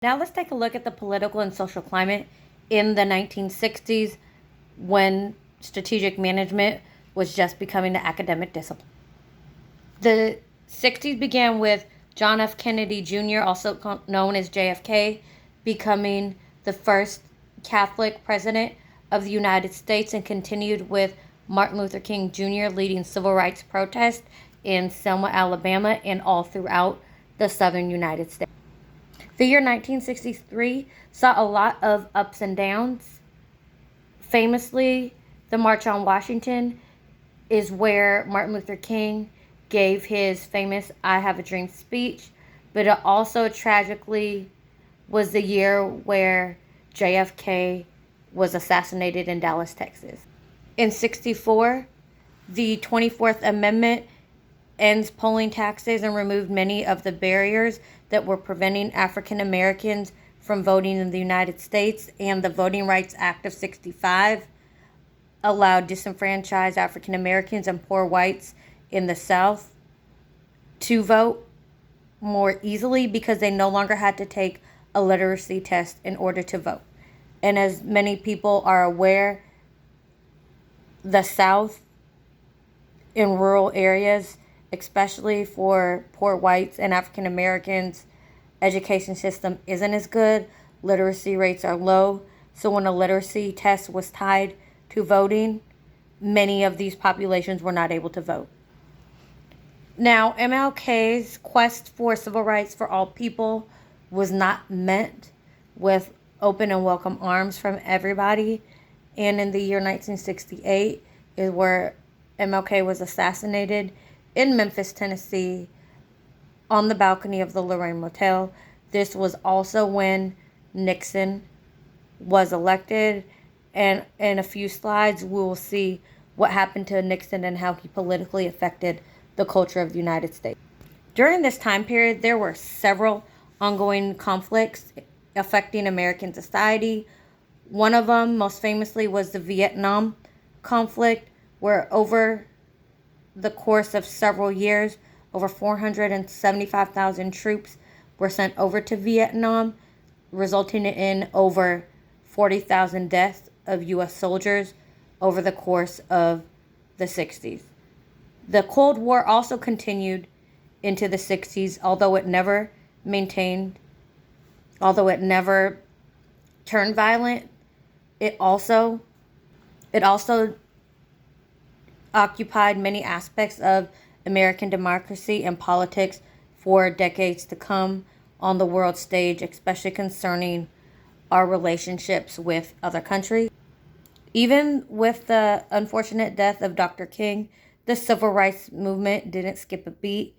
Now let's take a look at the political and social climate in the 1960s when strategic management was just becoming the academic discipline. The 60s began with John F. Kennedy Jr., also known as JFK, becoming the first Catholic president of the United States, and continued with Martin Luther King Jr. leading civil rights protests in Selma, Alabama, and all throughout the southern United States. The year 1963 saw a lot of ups and downs. Famously, the March on Washington is where Martin Luther King gave his famous I Have a Dream speech, but it also tragically was the year where JFK was assassinated in Dallas, Texas. In 64, the 24th Amendment ends polling taxes and removed many of the barriers that were preventing African Americans from voting in the United States, and the Voting Rights Act of 65 allowed disenfranchised African Americans and poor whites in the South to vote more easily because they no longer had to take a literacy test in order to vote. And as many people are aware, the South in rural areas, especially for poor whites and African Americans, education system isn't as good. Literacy rates are low. So when a literacy test was tied to voting, many of these populations were not able to vote. Now, MLK's quest for civil rights for all people was not met with open and welcome arms from everybody. And in the year 1968 is where MLK was assassinated in Memphis, Tennessee, on the balcony of the Lorraine Motel. This was also when Nixon was elected, and in a few slides we will see what happened to Nixon and how he politically affected the culture of the United States. During this time period, there were several ongoing conflicts affecting American society. One of them, most famously, was the Vietnam conflict, where over the course of several years, over 475,000 troops were sent over to Vietnam, resulting in over 40,000 deaths of U.S. soldiers over the course of the 60s. The Cold War also continued into the 60s, although it never turned violent. It also occupied many aspects of American democracy and politics for decades to come on the world stage, especially concerning our relationships with other countries. Even with the unfortunate death of Dr. King, the civil rights movement didn't skip a beat.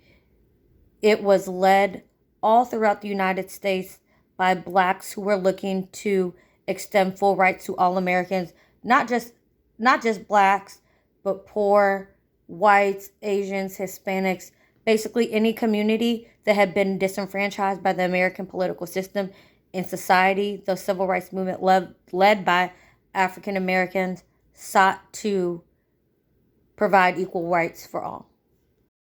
It was led all throughout the United States by blacks who were looking to extend full rights to all Americans, not just blacks, but poor, whites, Asians, Hispanics, basically any community that had been disenfranchised by the American political system in society. The civil rights movement led by African Americans sought to provide equal rights for all.